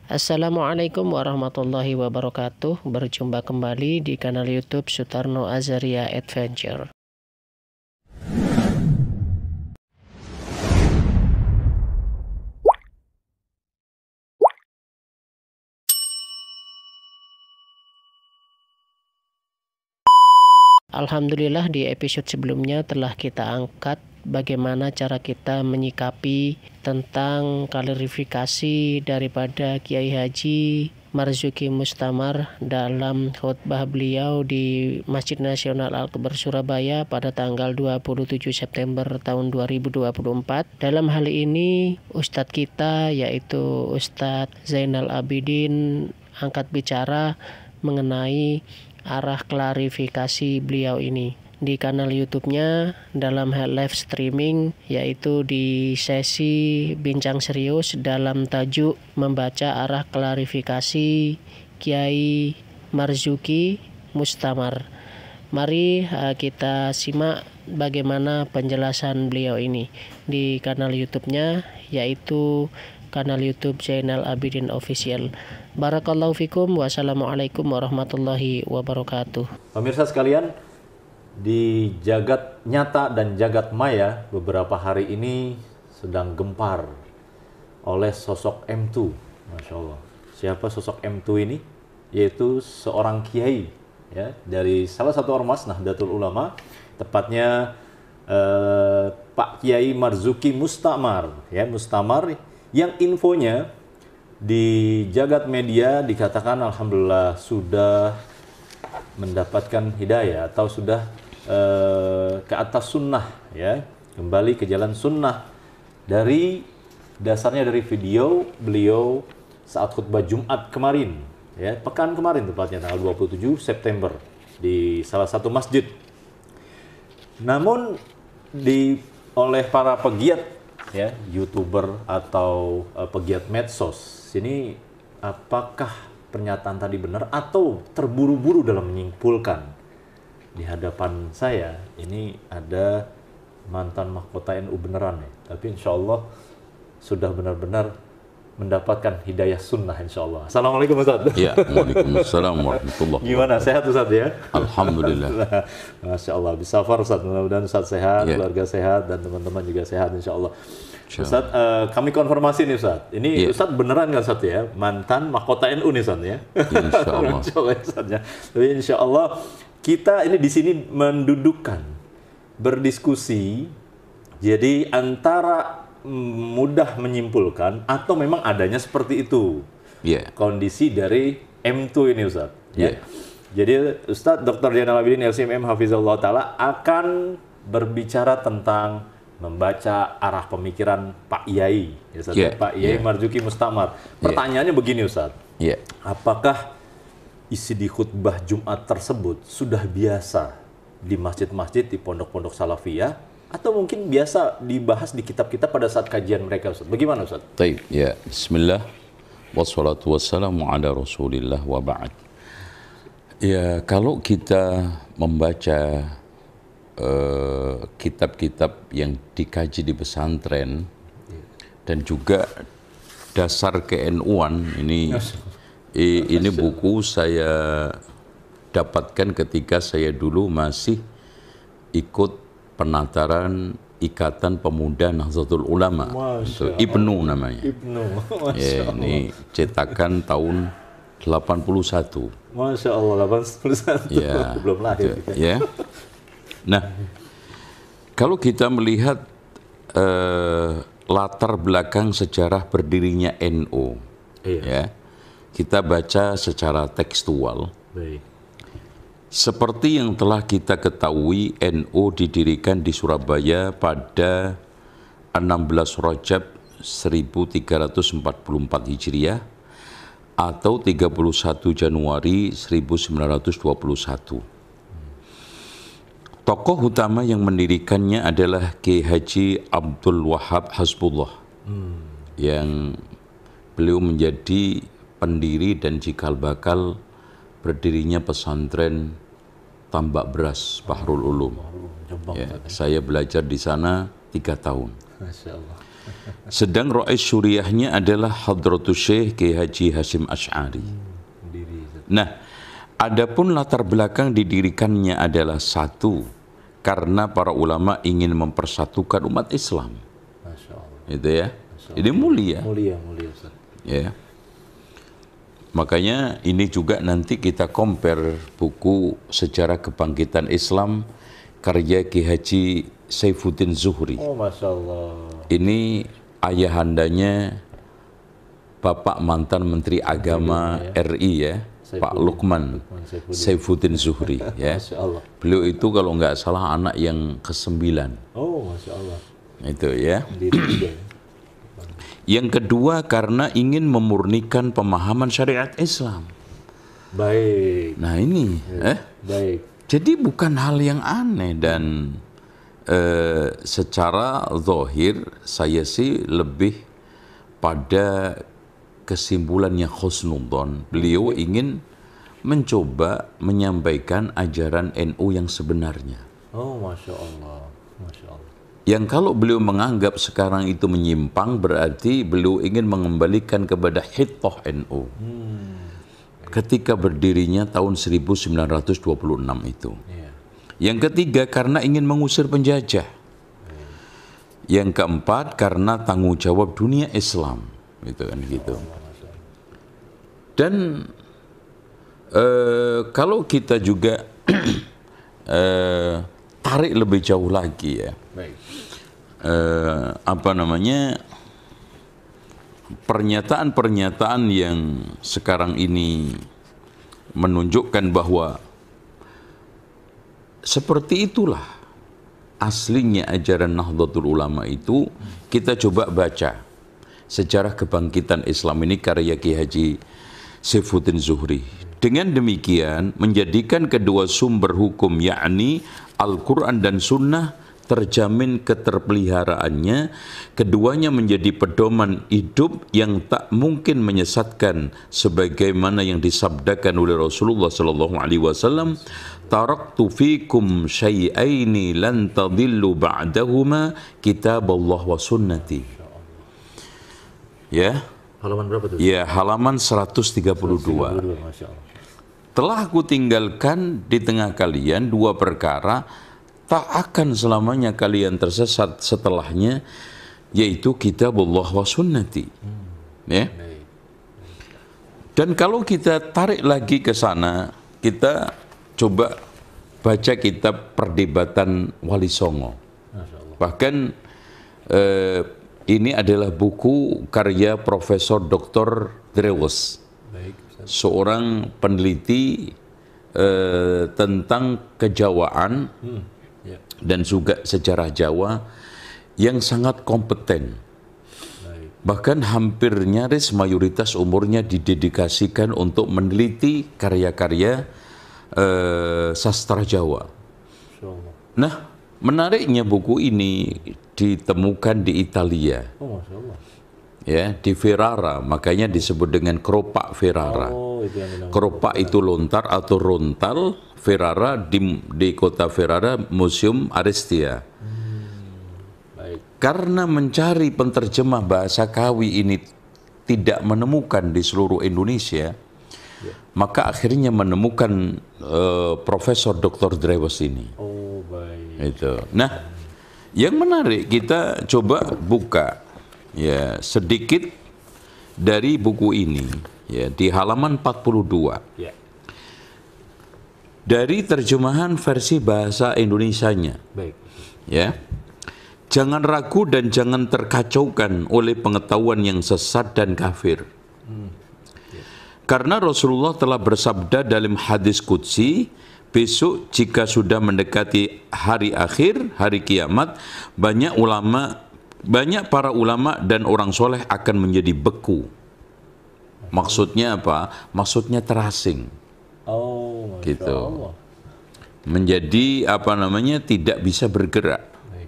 Assalamualaikum warahmatullahi wabarakatuh. Berjumpa kembali di kanal YouTube Sutarno Azaria Adventure. Alhamdulillah, di episode sebelumnya telah kita angkat bagaimana cara kita menyikapi tentang klarifikasi daripada Kiai Haji Marzuki Mustamar dalam khutbah beliau di Masjid Nasional Al-Akbar Surabaya pada tanggal 27 September tahun 2024. Dalam hal ini Ustadz kita yaitu Ustadz Zainal Abidin angkat bicara mengenai arah klarifikasi beliau ini di kanal YouTube-nya dalam hal live streaming, yaitu di sesi bincang serius dalam tajuk membaca arah klarifikasi Kiai Marzuki Mustamar. Mari kita simak bagaimana penjelasan beliau ini di kanal YouTube-nya, yaitu kanal YouTube Zainal Abidin Official. Barakallahu fikum. Wassalamualaikum warahmatullahi wabarakatuh. Pemirsa sekalian, di jagat nyata dan jagat maya beberapa hari ini sedang gempar oleh sosok M2. Masya Allah. Siapa sosok M2 ini? Yaitu seorang kiai ya, dari salah satu ormas Nahdlatul Ulama, tepatnya Pak Kiai Marzuki Mustamar ya, Mustamar, yang infonya di jagat media dikatakan alhamdulillah sudah mendapatkan hidayah atau sudah ke atas sunnah ya, kembali ke jalan sunnah dari dasarnya dari video beliau saat khutbah Jumat kemarin ya, pekan kemarin tepatnya tanggal 27 September di salah satu masjid. Namun oleh para pegiat ya, YouTuber atau pegiat medsos ini, apakah pernyataan tadi benar atau terburu-buru dalam menyimpulkan? Di hadapan saya ini ada mantan mahkota NU beneran ya, tapi insya Allah sudah benar-benar mendapatkan hidayah sunnah insya Allah. Assalamualaikum Ustaz. Ya, waalaikumsalam warahmatullahi wabarakatuh. Gimana, sehat Ustaz ya? Alhamdulillah. Masya Allah, bisa far Ustaz, mudah-mudahan Ustaz sehat, Ya. keluarga sehat, dan teman-teman juga sehat insya Allah. Ustaz, kami konfirmasi nih Ustaz, ini Ya. Ustaz beneran kan Ustaz ya, mantan mahkota NU nih Ustaz ya? Insya Allah. Insya Allah Ustaz ya. Tapi insya Allah kita ini di sini mendudukkan, berdiskusi, jadi antara mudah menyimpulkan atau memang adanya seperti itu Ya. kondisi dari M2 ini Ustaz ya. Ya. Jadi Ustaz Dr. Zainal Abidin LCMM Hafizahullah Ta'ala akan berbicara tentang membaca arah pemikiran Pak Yai ya, Ustaz, Ya. Pak Yai Ya. Marzuki Mustamar. Pertanyaannya begini Ustaz, Ya. apakah isi di khutbah Jumat tersebut sudah biasa di masjid-masjid, di pondok-pondok salafiyah, atau mungkin biasa dibahas di kitab-kitab pada saat kajian mereka Ustaz? Bagaimana Ustaz? Baik, ya. Bismillah. Wassalatu wassalamu ala Rasulillah wa ba'd. Ya, kalau kita membaca kitab-kitab yang dikaji di pesantren dan juga dasar ke-NU-an ini buku saya dapatkan ketika saya dulu masih ikut penataran Ikatan Pemuda Nahdlatul Ulama. Masya Ibnu namanya. Ibnu, Ya, ini cetakan tahun 81. Masya Allah, 81 Ya, belum lahir. ya. Nah, kalau kita melihat latar belakang sejarah berdirinya NU, Iya. ya, kita baca secara tekstual. Baik. Seperti yang telah kita ketahui, NU didirikan di Surabaya pada 16 Rajab 1344 Hijriah atau 31 Januari 1921. Tokoh utama yang mendirikannya adalah Kiai Haji Abdul Wahab Hasbullah, yang beliau menjadi pendiri dan cikal bakal berdirinya pesantren Tambak Beras Bahrul Ulum. Ya, saya belajar di sana 3 tahun. Masya Allah. Sedang Rais Syuriahnya adalah Hadratus Syekh Kiai Haji Hasyim Asy'ari. Nah, adapun latar belakang didirikannya adalah satu, karena para ulama ingin mempersatukan umat Islam. Masya Allah. Itu ya. Ini mulia. Mulia Ustaz. Ya. Makanya ini juga nanti kita compare buku Sejarah Kebangkitan Islam karya Ki Haji Saifuddin Zuhri. Oh, Masya Allah. Ini ayahandanya Bapak mantan Menteri Agama RI ya, Pak Lukman Saifuddin Zuhri ya. Masya Allah. Beliau itu kalau nggak salah anak yang ke-9. Oh, Masya Allah. Itu ya. Diri juga ya. Yang kedua karena ingin memurnikan pemahaman syariat Islam. Baik. Nah ini, Baik. jadi bukan hal yang aneh dan secara zahir saya sih lebih pada kesimpulannya husnudzon. Beliau ingin mencoba menyampaikan ajaran NU yang sebenarnya. Oh, Masya Allah. Masya Allah. Yang kalau beliau menganggap sekarang itu menyimpang berarti beliau ingin mengembalikan kepada hittah NU. Ketika berdirinya tahun 1926 itu. Iya. Yang ketiga karena ingin mengusir penjajah. Yang keempat karena tanggung jawab dunia Islam. Gitu kan gitu. Dan kalau kita juga tarik lebih jauh lagi ya. Baik. Pernyataan-pernyataan yang sekarang ini menunjukkan bahwa seperti itulah aslinya ajaran Nahdlatul Ulama itu. Kita coba baca Sejarah Kebangkitan Islam ini karya Ki Haji Saifuddin Zuhri. Dengan demikian menjadikan kedua sumber hukum yakni Al-Quran dan Sunnah terjamin keterpeliharaannya, keduanya menjadi pedoman hidup yang tak mungkin menyesatkan sebagaimana yang disabdakan oleh Rasulullah sallallahu alaihi wasallam, taraktu fikum syai'aini lan tadillu ba'dahuma kitaballah wa sunnati. Ya. Halaman berapa tuh? Ya, halaman 132. Masya Allah. Telah aku tinggalkan di tengah kalian dua perkara tak akan selamanya kalian tersesat setelahnya, yaitu kitabullah wa sunnati. Ya. Dan kalau kita tarik lagi ke sana, kita coba baca kitab Perdebatan Wali Songo. Bahkan ini adalah buku karya Profesor Dr. Drewes, seorang peneliti tentang kejawaan dan juga sejarah Jawa yang sangat kompeten. Bahkan hampir nyaris mayoritas umurnya didedikasikan untuk meneliti karya-karya sastra Jawa. Nah, menariknya buku ini ditemukan di Italia. Oh, Masya Allah. Ya, di Ferrara, makanya disebut dengan keropak Ferrara. Oh, itu yang Keropak itu lontar atau rontal, Ferrara di kota Ferrara, Museum Arestia. Baik. Karena mencari penterjemah bahasa Kawi ini tidak menemukan di seluruh Indonesia, maka akhirnya menemukan Profesor Dr. Drewes ini. Oh, baik. Itu. Nah, yang menarik kita coba buka ya sedikit dari buku ini ya di halaman 42. Ya. Dari terjemahan versi bahasa Indonesianya. Baik. Ya. Jangan ragu dan jangan terkacaukan oleh pengetahuan yang sesat dan kafir. Karena Rasulullah telah bersabda dalam hadis qudsi, besok jika sudah mendekati hari akhir, hari kiamat, banyak para ulama dan orang soleh akan menjadi beku. Maksudnya apa? Maksudnya terasing. Oh, Masya Gitu. Allah. Menjadi tidak bisa bergerak. Baik.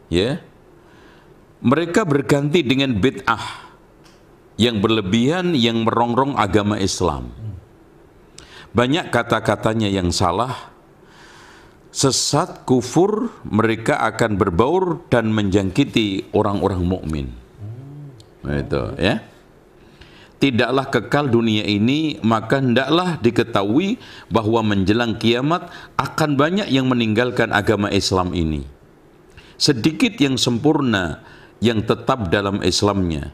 Ya. Mereka berganti dengan bid'ah yang berlebihan yang merongrong agama Islam. Banyak kata-katanya yang salah sesat, kufur, mereka akan berbaur dan menjangkiti orang-orang mukmin. Itu ya. Tidaklah kekal dunia ini, maka hendaklah diketahui bahwa menjelang kiamat akan banyak yang meninggalkan agama Islam ini. Sedikit yang sempurna yang tetap dalam Islamnya.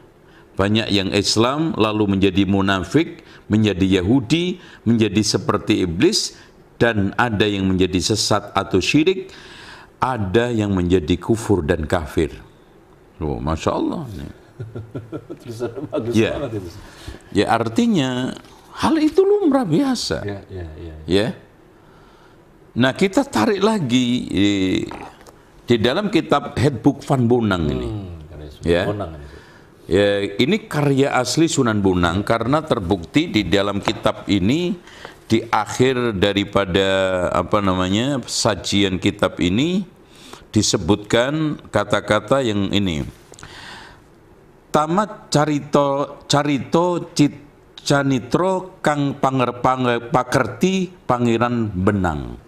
Banyak yang Islam lalu menjadi munafik, menjadi Yahudi, menjadi seperti iblis, dan ada yang menjadi sesat atau syirik, ada yang menjadi kufur dan kafir. Oh, Masya Allah. Bagus Ya. banget itu. Ya, artinya hal itu lumrah biasa. Ya. Nah, kita tarik lagi di dalam kitab Handbook Van Bonang ini. Ya. Ya, ini karya asli Sunan Bonang karena terbukti di dalam kitab ini di akhir daripada sajian kitab ini disebutkan kata-kata yang ini. Tamat carito canitro kang pakerti pangeran benang.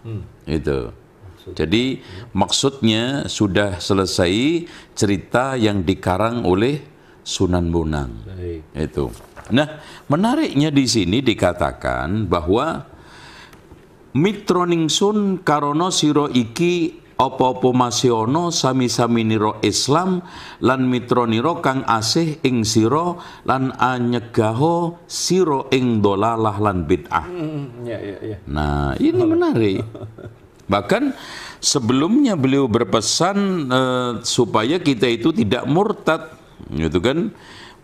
Itu. Jadi maksudnya sudah selesai cerita yang dikarang oleh Sunan Bonang. Itu. Nah, menariknya di sini dikatakan bahwa mitroningsun karono siro iki opo-opo masiono sami-sami niro Islam lan mitroniro kang asih ing siro lan anyegaho siro ing dolalah lan bid'ah. Nah, ini menarik. Bahkan sebelumnya beliau berpesan supaya kita itu tidak murtad, gitu kan?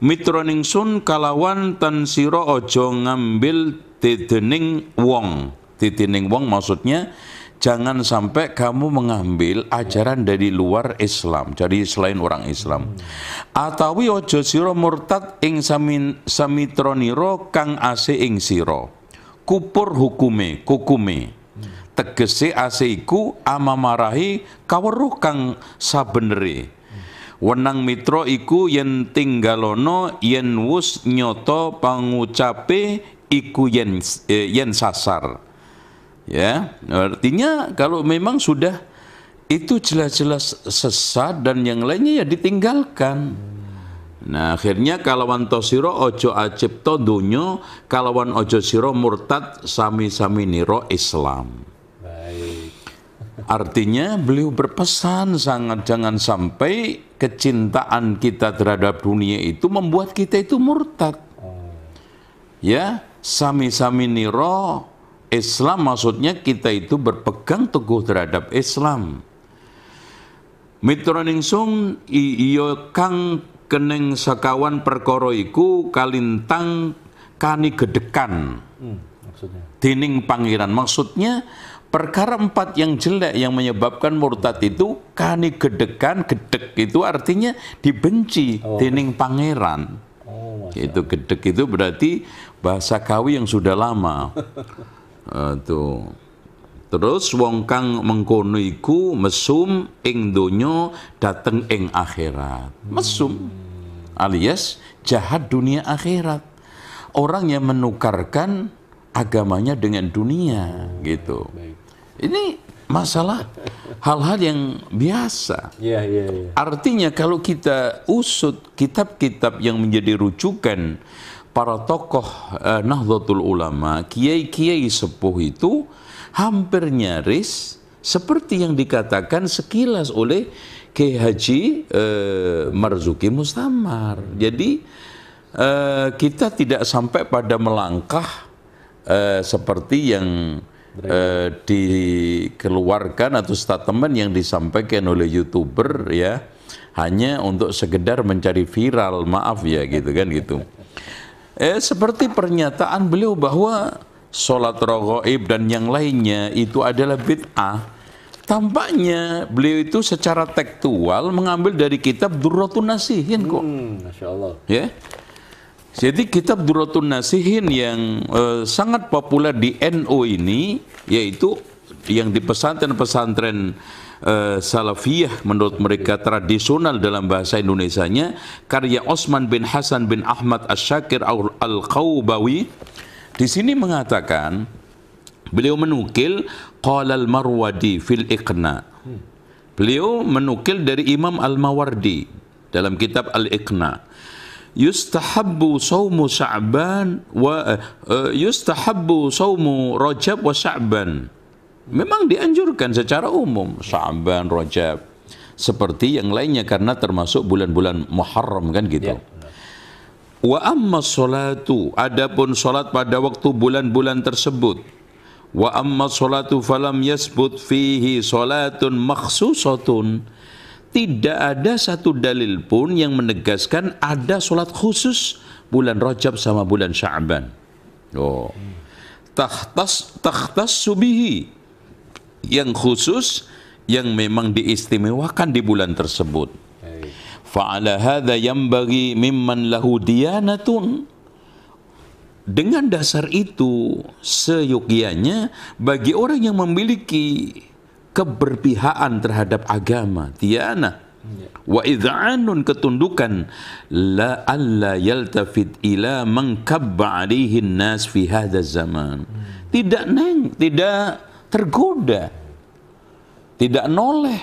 Mitroningsun kalawan tan siro ojo ngambil tidening wong. Tidening wong maksudnya jangan sampai kamu mengambil ajaran dari luar Islam, dari selain orang Islam. Atawi ojo siro murtad ing samitroniro kang ase ing siro. Kupur hukume. Tegese ase iku amamarahi kaweruh kang sabenere. Wenang mitra iku yen tinggalono yen wus nyoto pangucape iku yen sasar. Ya, artinya kalau memang sudah itu jelas-jelas sesat dan yang lainnya ya ditinggalkan. Nah, akhirnya kalawan tosiro ojo acipto dunyo, kalawan ojo siro murtad sami-sami niro Islam. Artinya beliau berpesan sangat jangan sampai kecintaan kita terhadap dunia itu membuat kita itu murtad. Ya, sami-sami niro Islam maksudnya kita itu berpegang teguh terhadap Islam. Mitroningsung iyo kang keneng sakawan perkara iku kalintang kani gedekan. Dening pangeran maksudnya perkara 4 yang jelek yang menyebabkan murtad itu kani gedekan, gedek itu artinya dibenci dening pangeran. Itu gedek itu berarti bahasa Kawi yang sudah lama. Tuh. Terus wong kang mengkono iku mesum ing donya dateng ing akhirat. Mesum alias jahat dunia akhirat. Orang yang menukarkan agamanya dengan dunia gitu. Ini masalah hal-hal yang biasa. Artinya kalau kita usut kitab-kitab yang menjadi rujukan para tokoh Nahdlatul Ulama, kiai-kiai sepuh itu hampir nyaris seperti yang dikatakan sekilas oleh Kiai Haji Marzuki Mustamar. Jadi kita tidak sampai pada melangkah seperti yang dikeluarkan atau statement yang disampaikan oleh YouTuber ya, hanya untuk sekedar mencari viral, maaf ya gitu kan gitu. Seperti pernyataan beliau bahwa sholat raghaib dan yang lainnya itu adalah bid'ah. Tampaknya beliau itu secara tekstual mengambil dari kitab Durratun Nasihin kok. Masya Allah. Ya. Jadi kitab Durratun Nasihin yang sangat populer di NU ini, yaitu yang di pesantren-pesantren Salafiyah menurut mereka tradisional dalam bahasa Indonesianya, karya Osman bin Hasan bin Ahmad Asy-Syakir Al-Qaubawi, di sini mengatakan Beliau menukil qala al-Marwadi fil Iqna. Beliau menukil dari Imam Al-Mawardi dalam kitab Al-Iqna. Yustahabbu saumu Sya'ban wa yustahabbu saumu Rajab wa Sya'ban. Memang dianjurkan secara umum Sya'ban, Rajab, seperti yang lainnya karena termasuk bulan-bulan Muharram kan gitu. Wa amma sholatu, adapun salat pada waktu bulan-bulan tersebut. Wa amma sholatu falam yasbut fihi sholatun makhsusatun. Tidak ada satu dalil pun yang menegaskan ada solat khusus bulan Rajab sama bulan Sya'ban. Oh. Takhtas subihi, yang khusus, yang memang diistimewakan di bulan tersebut. Fa'ala hadha yambagi mimman lahu diyanatun. Dengan dasar itu, seyogianya bagi orang yang memiliki keberpihakan terhadap agama, diyanah, wa idha'anun, ketundukan, la alla yaltafit ila man kabba alaihi nas fi hadha zaman. Tidak tergoda, tidak noleh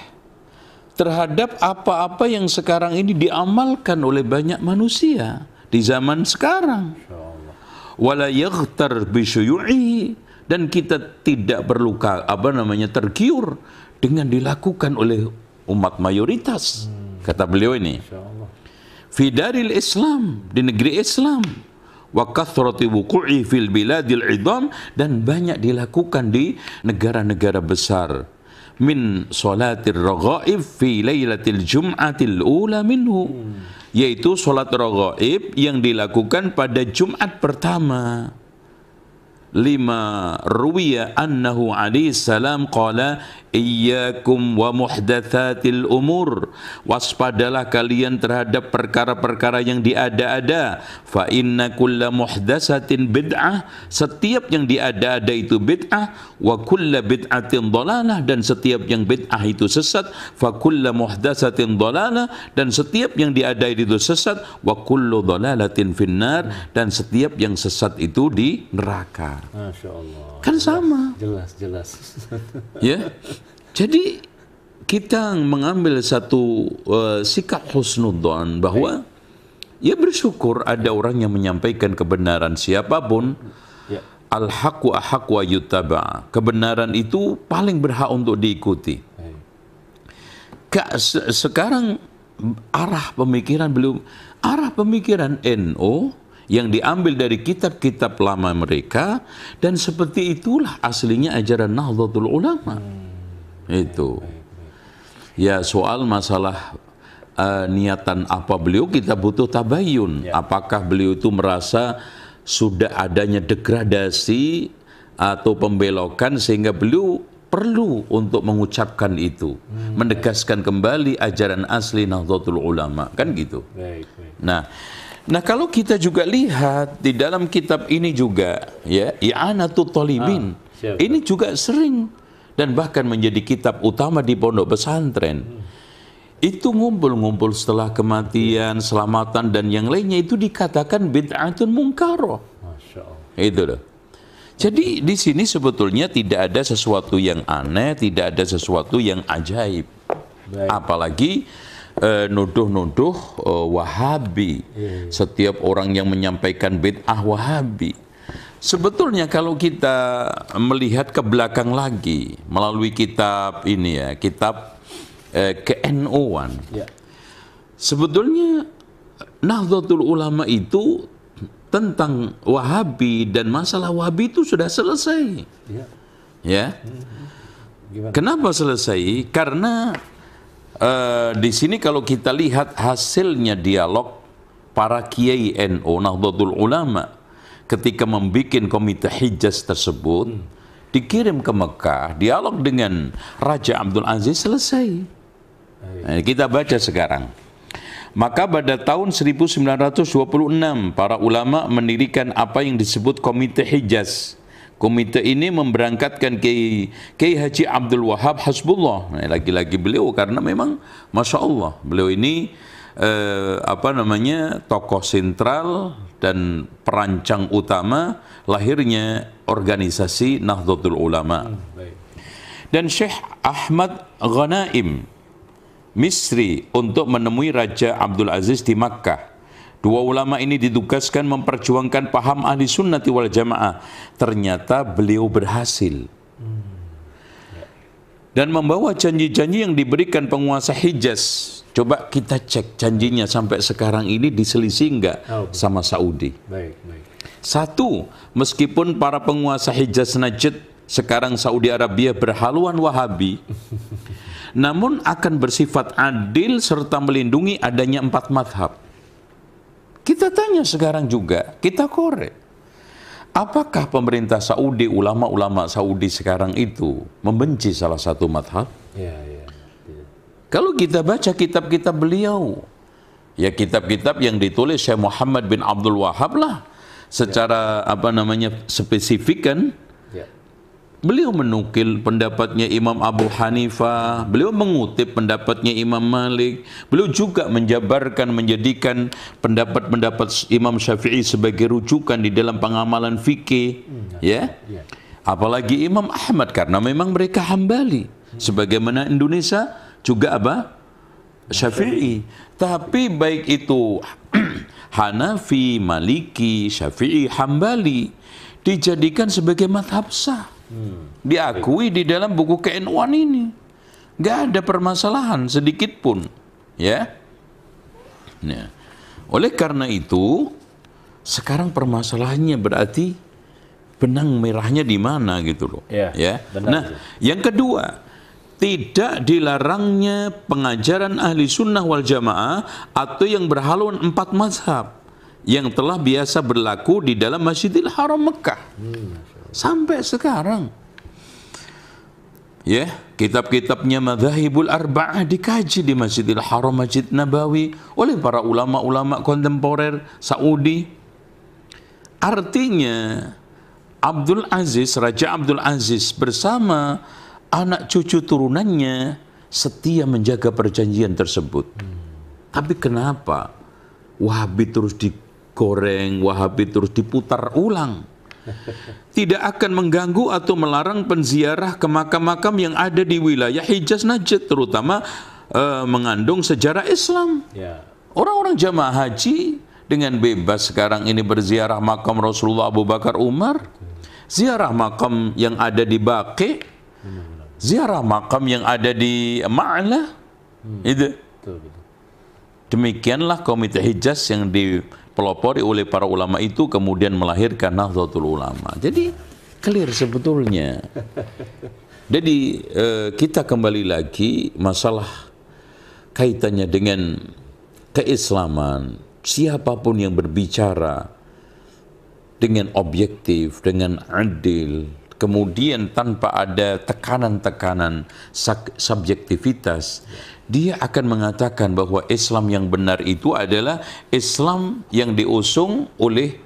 terhadap apa-apa yang sekarang ini diamalkan oleh banyak manusia di zaman sekarang. Wala yaghtar bi syuyu'i, dan kita tidak perlu tergiur dengan dilakukan oleh umat mayoritas. Kata beliau ini, fi daril Islam, di negeri Islam, wa kathrati wuqu'i fil biladil idham, dan banyak dilakukan di negara-negara besar. Min sholatir raghaib fi lailatil jum'atil ula minhu, yaitu sholat raghaib yang dilakukan pada Jumat pertama. Lima ruwiya annahu alaihi salam qala iyyakum wa muhdatsatil umur, waspadalah kalian terhadap perkara-perkara yang diada-ada. Fa inna kulla muhdatsatin bid'ah, setiap yang diada-ada itu bid'ah. Wa kulla bid'atin dhalalah, dan setiap yang bid'ah itu sesat. Fa kulla muhdatsatin dhalalah, dan setiap yang diada itu sesat. Wa kullu dhalalatin finnar, dan setiap yang sesat itu di neraka. Masya Allah. Kan sama. Jelas. Ya. Jadi kita mengambil satu sikap husnudzon bahwa ya bersyukur ada orang yang menyampaikan kebenaran, siapapun. Ya. Al-haqqu ahaqqu wa yuttaba. Kebenaran itu paling berhak untuk diikuti. Sekarang arah pemikiran NU yang diambil dari kitab-kitab lama mereka, dan seperti itulah aslinya ajaran Nahdlatul Ulama. Itu. Ya, soal masalah niatan apa beliau, kita butuh tabayun. Apakah beliau itu merasa sudah adanya degradasi atau pembelokan sehingga beliau perlu untuk mengucapkan itu, menegaskan kembali ajaran asli Nahdlatul Ulama, kan gitu. Nah, kalau kita juga lihat di dalam kitab ini juga, ya, I'anatul Thalibin, ini juga sering dan bahkan menjadi kitab utama di pondok pesantren. Itu ngumpul-ngumpul setelah kematian, selamatan, dan yang lainnya itu dikatakan bid'atun munkaroh. Itu loh. Jadi di sini sebetulnya tidak ada sesuatu yang aneh, tidak ada sesuatu yang ajaib. Apalagi nuduh-nuduh Wahabi. Setiap orang yang menyampaikan bid'ah Wahabi. Sebetulnya kalau kita melihat ke belakang lagi melalui kitab ini, ya, kitab ke-NU-an. Sebetulnya Nahdlatul Ulama itu tentang Wahabi dan masalah Wahabi itu sudah selesai. Ya. Kenapa selesai? Karena di sini kalau kita lihat hasilnya dialog para kiai NU Nahdlatul Ulama ketika membuat komite Hijaz tersebut, dikirim ke Mekah, dialog dengan Raja Abdul Aziz, selesai. Nah, kita baca sekarang. Maka pada tahun 1926 para ulama mendirikan apa yang disebut komite Hijaz. Komite ini memberangkatkan Kiai Haji Abdul Wahab Hasbullah. Nah, lagi-lagi beliau, karena memang Masya Allah beliau ini tokoh sentral dan perancang utama lahirnya organisasi Nahdlatul Ulama. Dan Syekh Ahmad Ghanaim Misri untuk menemui Raja Abdul Aziz di Makkah. Dua ulama ini ditugaskan memperjuangkan paham ahli sunnati wal jamaah. Ternyata beliau berhasil. Dan membawa janji-janji yang diberikan penguasa Hijaz. Coba kita cek janjinya sampai sekarang ini diselisih enggak sama Saudi. Satu, meskipun para penguasa Hijaz Najd sekarang Saudi Arabia berhaluan Wahabi, namun akan bersifat adil serta melindungi adanya 4 madhab. Kita tanya sekarang juga, kita korek. Apakah pemerintah Saudi, ulama-ulama Saudi sekarang itu membenci salah satu madhab? Kalau kita baca kitab-kitab beliau, ya kitab-kitab yang ditulis Syekh Muhammad bin Abdul Wahab lah, secara spesifik kan, beliau menukil pendapatnya Imam Abu Hanifah, beliau mengutip pendapatnya Imam Malik, beliau juga menjabarkan, menjadikan pendapat-pendapat Imam Syafi'i sebagai rujukan di dalam pengamalan fikih, ya. Apalagi Imam Ahmad, karena memang mereka Hambali, sebagaimana Indonesia juga Syafi'i. Tapi baik itu Hanafi, Maliki, Syafi'i, Hambali dijadikan sebagai madhab sah. Diakui di dalam buku ke-NU-an ini. Nggak ada permasalahan sedikit pun, ya. Nah, oleh karena itu sekarang permasalahannya berarti benang merahnya di mana gitu loh, ya. Nah, yang kedua, tidak dilarangnya pengajaran ahli sunnah wal jamaah atau yang berhaluan 4 mazhab yang telah biasa berlaku di dalam Masjidil Haram Mekah sampai sekarang. Ya, kitab-kitabnya Madzhabul Arba'ah dikaji di Masjidil Haram, Masjid Nabawi oleh para ulama-ulama kontemporer Saudi. Artinya Raja Abdul Aziz bersama anak cucu turunannya setia menjaga perjanjian tersebut. Tapi kenapa Wahabi terus digoreng, Wahabi terus diputar ulang? Tidak akan mengganggu atau melarang penziarah ke makam-makam yang ada di wilayah Hijaz Najd, terutama mengandung sejarah Islam. Orang-orang jamaah haji dengan bebas sekarang ini berziarah makam Rasulullah, Abu Bakar, Umar, ziarah makam yang ada di Baqi, ziarah makam yang ada di Ma'la. Itu. Demikianlah Komite Hijaz yang dipelopori oleh para ulama itu kemudian melahirkan Nahdlatul Ulama. Jadi clear sebetulnya. Jadi kita kembali lagi masalah kaitannya dengan keislaman. Siapapun yang berbicara dengan objektif, dengan adil, kemudian tanpa ada tekanan-tekanan subjektivitas, dia akan mengatakan bahwa Islam yang benar itu adalah Islam yang diusung oleh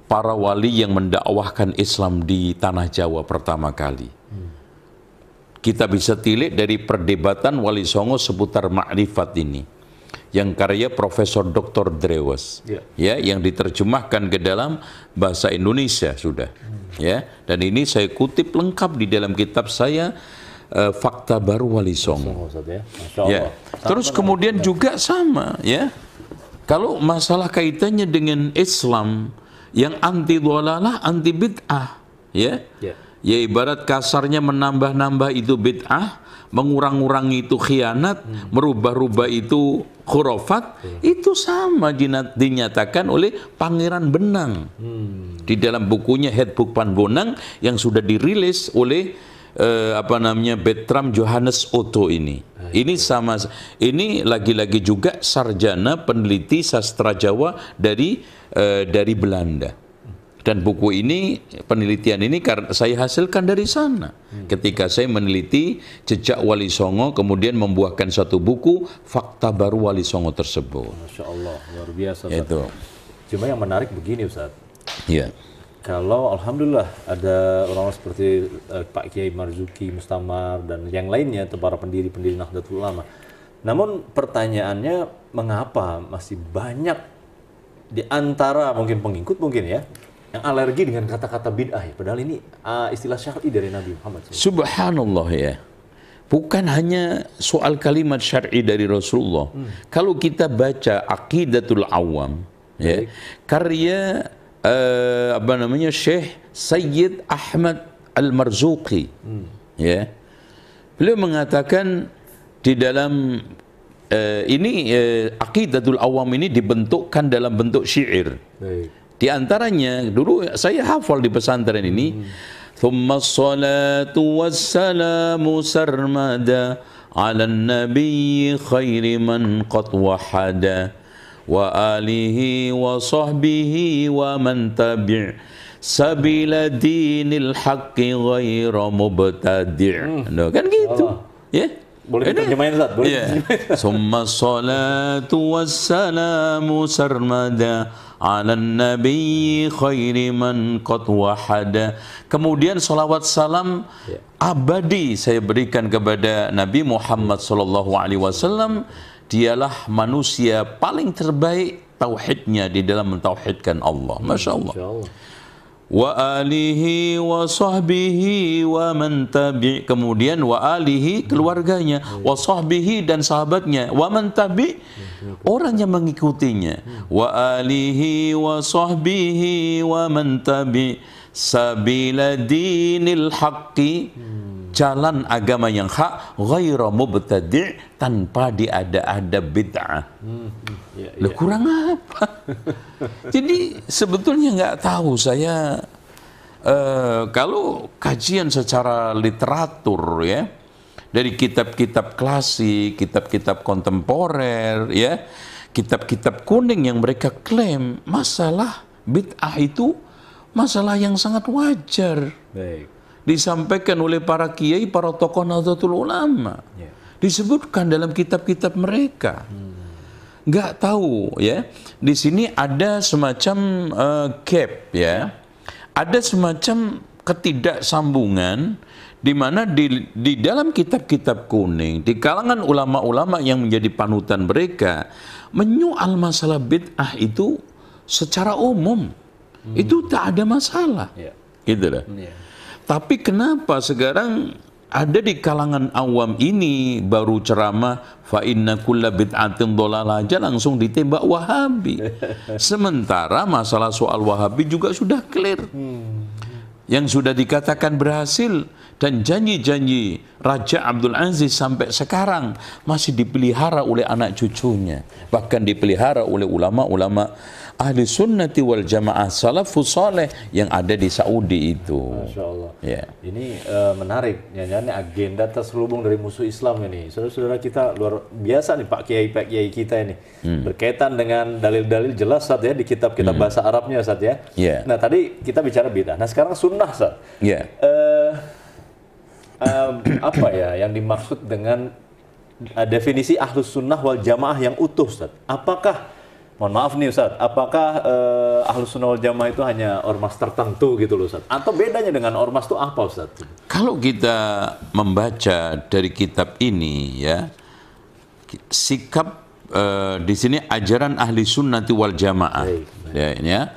para wali yang mendakwahkan Islam di tanah Jawa pertama kali. Kita bisa tilik dari perdebatan Wali Songo seputar ma'rifat ini, yang karya Profesor Dr. Drewes, ya, yang diterjemahkan ke dalam bahasa Indonesia sudah, ya. Dan ini saya kutip lengkap di dalam kitab saya, Fakta Baru Wali Songo. Ya. Terus kemudian juga sama, ya. Kalau masalah kaitannya dengan Islam yang anti dhalalah, anti bid'ah, ya. Ya ibarat kasarnya menambah-nambah itu bid'ah, mengurang-urangi itu khianat, merubah-rubah itu khurafat, itu sama dinyatakan oleh Pangeran Benang di dalam bukunya Headbook Panbonang yang sudah dirilis oleh Bertram Johannes Otto ini. Ini sama, ini lagi-lagi juga sarjana peneliti sastra Jawa dari Belanda. Dan buku ini, penelitian ini saya hasilkan dari sana. Ketika saya meneliti jejak Wali Songo, kemudian membuahkan satu buku, Fakta Baru Wali Songo tersebut. Masya Allah, luar biasa. Itu. Cuma yang menarik begini Ustaz. Iya. Kalau Alhamdulillah ada orang seperti Pak Kiai Marzuki Mustamar dan yang lainnya, atau para pendiri-pendiri Nahdlatul Ulama. Namun pertanyaannya, mengapa masih banyak di antara mungkin pengikut mungkin ya yang alergi dengan kata-kata bid'ah ya? Padahal ini istilah syar'i dari Nabi Muhammad SAW. Subhanallah ya. Bukan hanya soal kalimat syar'i dari Rasulullah. Kalau kita baca Aqidatul Awam, ya, karya Syekh Sayyid Ahmad Al-Marzuqi, ya, beliau mengatakan di dalam Aqidatul Awam ini dibentukkan dalam bentuk syair. Di antaranya dulu saya hafal di pesantren ini. ثم الصلاة والسلام سرمدا على النبي خير من قد وحدا وآله وصحبه ومن تبع سبيل دين الحق غير مبتدع. Kan gitu. Ya. Boleh diterjemahin, Ustaz? Boleh. Summa salatu wassalamu sarmada ala nabi khairi man qad wahada. Kemudian salawat salam abadi saya berikan kepada Nabi Muhammad sallallahu alaihi wasallam. Dialah manusia paling terbaik tauhidnya di dalam mentauhidkan Allah. Masya Allah. Wa alihi wa sahbihi wa man tabi'. Kemudian wa alihi keluarganya, wa sahbihi dan sahabatnya, wa man tabi' orang yang mengikutinya, wa alihi wa sahbihi wa man tabi' sabila dinil haqqi, jalan agama yang hak, ghaira mubtadi' tanpa diada-ada bid'ah. Loh, kurang apa? Jadi sebetulnya nggak tahu saya kalau kajian secara literatur ya, dari kitab-kitab klasik, kitab-kitab kontemporer ya, kitab-kitab kuning yang mereka klaim masalah bid'ah itu masalah yang sangat wajar. Baik. Disampaikan oleh para kiai, para tokoh Nahdlatul Ulama. Disebutkan dalam kitab-kitab mereka. Nggak tahu ya. Di sini ada semacam gap ya. Ada semacam ketidaksambungan di mana di dalam kitab-kitab kuning, di kalangan ulama-ulama yang menjadi panutan mereka, menyoal masalah bid'ah itu secara umum. Itu tak ada masalah. Gitu lah. Tapi kenapa sekarang ada di kalangan awam ini baru ceramah fa inna kulla bid'atin dhalalah aja langsung ditembak Wahabi. Sementara masalah soal Wahabi juga sudah clear. Yang sudah dikatakan berhasil dan janji-janji Raja Abdul Aziz sampai sekarang masih dipelihara oleh anak cucunya, bahkan dipelihara oleh ulama-ulama ahli sunnati wal jamaah salafus saleh yang ada di Saudi itu. Masya Allah. Ya. Ini menarik, nyanyiannya agenda terselubung dari musuh Islam ini. Saudara-saudara kita luar biasa nih Pak Kiai kita ini. Berkaitan dengan dalil-dalil jelas Ustaz ya di kitab-kitab bahasa Arabnya Ustaz ya. Nah tadi kita bicara bid'ah. Nah sekarang sunnah Ustaz. Apa ya yang dimaksud dengan definisi ahlus sunnah wal jamaah yang utuh Ustaz? Apakah mohon maaf nih Ustaz, apakah Ahlus Sunnah wal Jamaah itu hanya ormas tertentu gitu loh Ustaz? Atau bedanya dengan ormas itu apa Ustaz? Kalau kita membaca dari kitab ini ya, sikap di sini ajaran Ahli Sunnati wal Jamaah. Ya,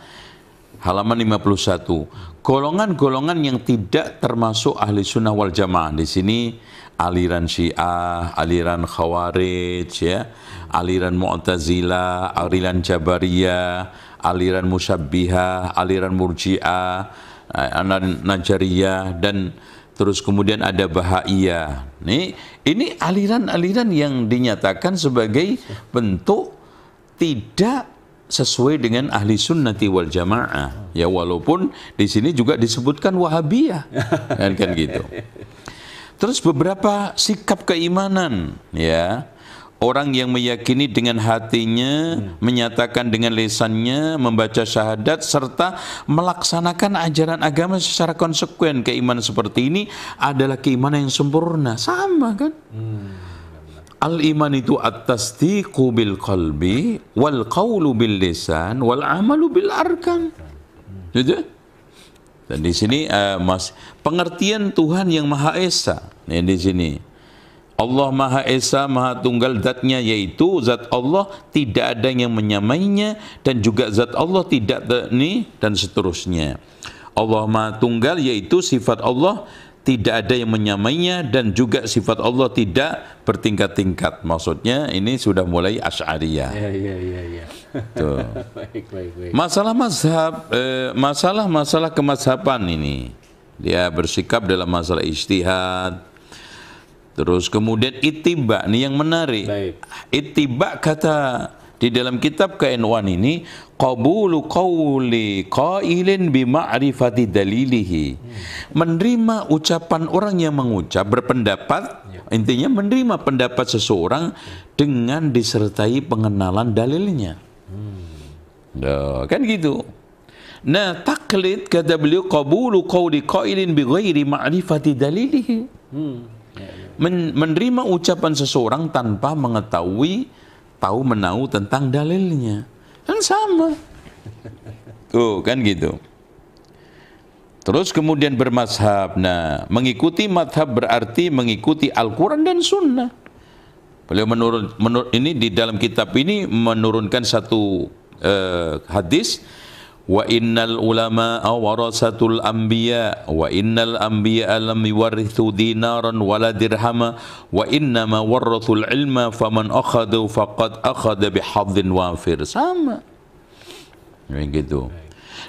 halaman 51. Golongan-golongan yang tidak termasuk Ahli Sunnah wal Jamaah di sini aliran Syiah, aliran Khawarij ya, aliran Mu'tazilah, aliran Jabariyah, aliran Musyabbihah, aliran Murji'ah, aliran Najariyah, dan terus kemudian ada Bahaiyah. Ini aliran-aliran yang dinyatakan sebagai bentuk tidak sesuai dengan Ahli Sunnati wal Jamaah. Ya walaupun di sini juga disebutkan Wahabiyah. kan gitu. Terus beberapa sikap keimanan ya. Orang yang meyakini dengan hatinya, menyatakan dengan lisannya, membaca syahadat, serta melaksanakan ajaran agama secara konsekuen. Keimanan seperti ini adalah keimanan yang sempurna. Sama kan? Al-iman itu at-tasdiqu bil qalbi, wal qawlu bil lisan, wal amalu bil arkan. Gitu? Dan di sini pengertian Tuhan yang Maha Esa. Di sini Allah Maha Esa, Maha Tunggal zatnya, yaitu zat Allah tidak ada yang menyamainya, dan juga zat Allah tidak dan seterusnya. Allah Maha Tunggal yaitu sifat Allah tidak ada yang menyamainya, dan juga sifat Allah tidak bertingkat-tingkat. Maksudnya ini sudah mulai Asy'ariyah. Iya. Tuh. Baik. Masalah mazhab, masalah kemadhaban ini, dia bersikap dalam masalah ijtihad. Terus kemudian ittiba, nih yang menarik. Baik. Ittiba kata di dalam kitab ke-N1 ini, qabulu qawli qailin bi ma'rifati dalilihi. Menerima ucapan orang yang mengucap, berpendapat, intinya menerima pendapat seseorang dengan disertai pengenalan dalilnya. Kan gitu. Nah, taklid kata beliau, qabulu qawli qailin bi ghairi ma'rifati dalilihi. Menerima ucapan seseorang tanpa mengetahui, tahu menahu tentang dalilnya, kan sama. Tuh kan gitu. Terus kemudian bermazhab. Nah, mengikuti mazhab berarti mengikuti Al-Quran dan Sunnah. Beliau ini di dalam kitab ini menurunkan satu hadis, wa innal ulama warasatul anbiya wa innal anbiya lam yuwarithu dinaran wala dirhama wa innama warathul ilma faman akhadhu faqad akhadha bihadzin wafir. Sama begitu.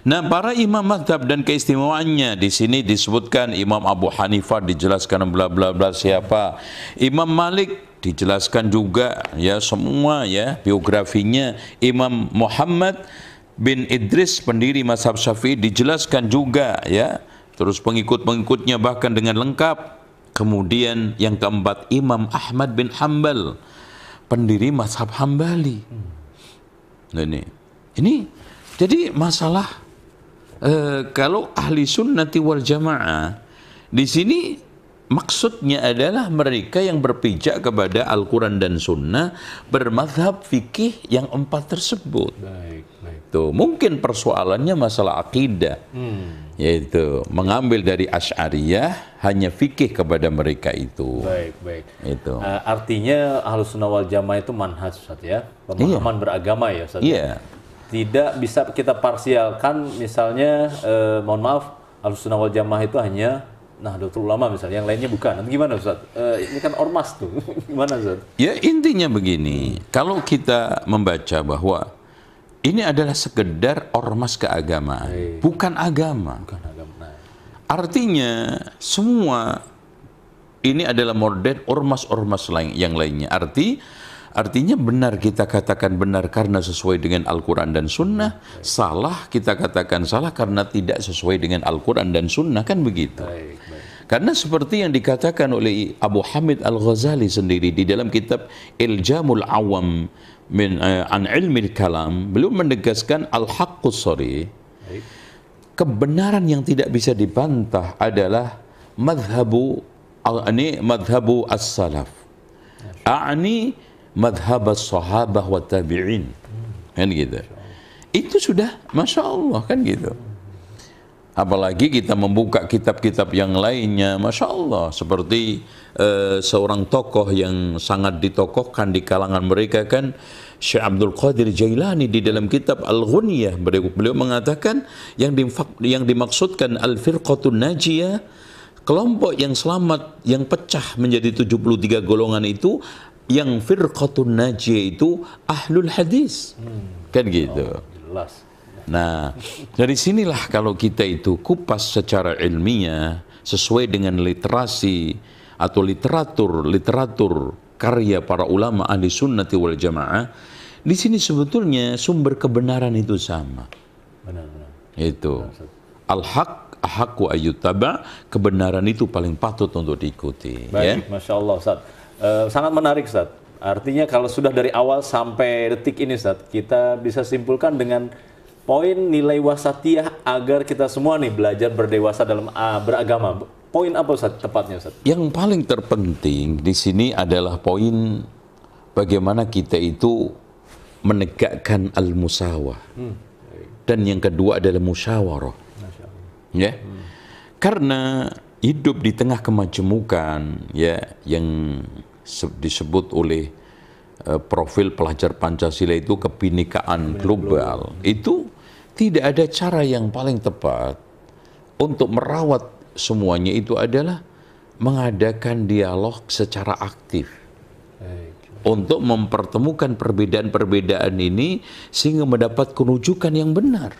Nah, para imam mazhab dan keistimewaannya di sini disebutkan Imam Abu Hanifah dijelaskan bla bla bla siapa, Imam Malik dijelaskan juga ya semua ya biografinya, Imam Muhammad bin Idris pendiri mazhab Syafi'i dijelaskan juga ya, terus pengikut-pengikutnya bahkan dengan lengkap. Kemudian yang keempat Imam Ahmad bin Hanbal pendiri mazhab Hambali. Nah, ini jadi masalah kalau ahli sunnati wal jamaah di sini maksudnya adalah mereka yang berpijak kepada Al-Quran dan Sunnah, bermazhab fikih yang empat tersebut. Baik. Tuh, mungkin persoalannya masalah akidah, yaitu mengambil dari Asy'ariyah hanya fikih kepada mereka itu. Baik. Itu. Artinya Ahlus Sunnah wal Jamaah itu manhaj, Ustaz ya, pemahaman beragama ya, Ustaz. Iya. Tidak bisa kita parsialkan, misalnya mohon maaf, Ahlus Sunnah wal Jamaah itu hanya Nahdlatul Ulama misalnya, yang lainnya bukan. Nanti gimana Ustaz? Ini kan ormas tuh. Gimana Ustaz? Ya intinya begini, kalau kita membaca bahwa ini adalah sekedar ormas keagamaan, bukan agama. Artinya semua ini adalah model ormas-ormas yang lainnya. Artinya benar kita katakan benar karena sesuai dengan Al-Quran dan Sunnah, salah kita katakan salah karena tidak sesuai dengan Al-Quran dan Sunnah, kan begitu. Karena seperti yang dikatakan oleh Abu Hamid Al-Ghazali sendiri di dalam kitab Iljamul Awam an ilmil kalam, beliau menegaskan al-haqqus sharih, kebenaran yang tidak bisa dibantah adalah madhabu as-salaf, a'ni madhab as-sahabah wa tabi'in, kan gitu. Itu sudah Masya Allah, kan gitu. Apalagi kita membuka kitab-kitab yang lainnya, Masya Allah, seperti seorang tokoh yang sangat ditokohkan di kalangan mereka kan, Syekh Abdul Qadir Jailani di dalam kitab Al-Ghunyah, beliau mengatakan yang dimaksudkan Al-Firqatun Najiyah, kelompok yang selamat, yang pecah menjadi 73 golongan itu, yang Firqatun Najiyah itu Ahlul Hadis, kan gitu. Jelas. Nah, dari sinilah kalau kita itu kupas secara ilmiah sesuai dengan literasi atau literatur karya para ulama ahli sunnati wal jamaah, di sini sebetulnya sumber kebenaran itu sama. Benar. Itu al-haq ahaqqu ayyutaba, kebenaran itu paling patut untuk diikuti. Baik, ya? Masya Allah Ustaz. Sangat menarik Ustaz. Artinya kalau sudah dari awal sampai detik ini Ustaz, kita bisa simpulkan dengan poin nilai wasatiyah agar kita semua nih belajar berdewasa dalam beragama. Poin apa Ustaz tepatnya Ustaz? Yang paling terpenting di sini adalah poin bagaimana kita itu menegakkan al-musawah. Dan yang kedua adalah musyawarah. Ya. Karena hidup di tengah kemajemukan ya yang disebut oleh profil pelajar Pancasila itu kebinekaan global. Itu tidak ada cara yang paling tepat untuk merawat semuanya itu adalah mengadakan dialog secara aktif untuk mempertemukan perbedaan-perbedaan ini sehingga mendapat kerujukan yang benar.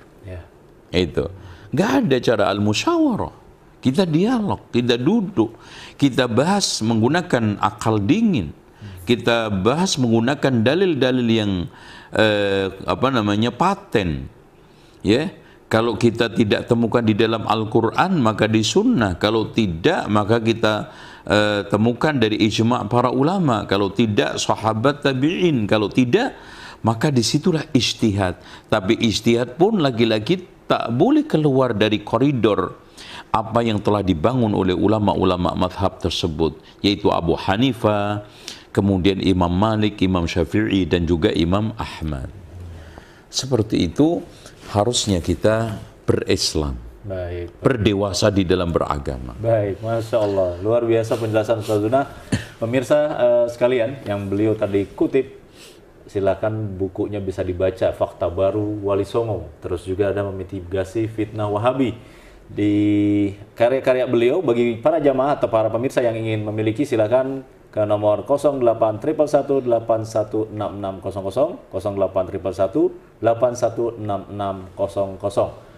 Itu nggak ada cara al-musyawarah. Kita dialog, kita duduk, kita bahas menggunakan akal dingin, kita bahas menggunakan dalil-dalil yang paten. Ya, kalau kita tidak temukan di dalam Al-Quran maka di Sunnah, kalau tidak maka kita temukan dari ijma' para ulama, kalau tidak sahabat tabi'in, kalau tidak maka disitulah ijtihad. Tapi ijtihad pun lagi-lagi tak boleh keluar dari koridor apa yang telah dibangun oleh ulama-ulama madhab tersebut, yaitu Abu Hanifah, kemudian Imam Malik, Imam Syafi'i, dan juga Imam Ahmad. Seperti itu harusnya kita berislam, berdewasa di dalam beragama. Baik, Masya Allah, luar biasa penjelasan Ustaz Zuna. Pemirsa sekalian yang beliau tadi kutip, silakan bukunya bisa dibaca, Fakta Baru Wali Songo. Terus juga ada memitigasi fitnah Wahabi. Di karya-karya beliau, bagi para jamaah atau para pemirsa yang ingin memiliki, silakan ke nomor 0811 816600, 0811 816600.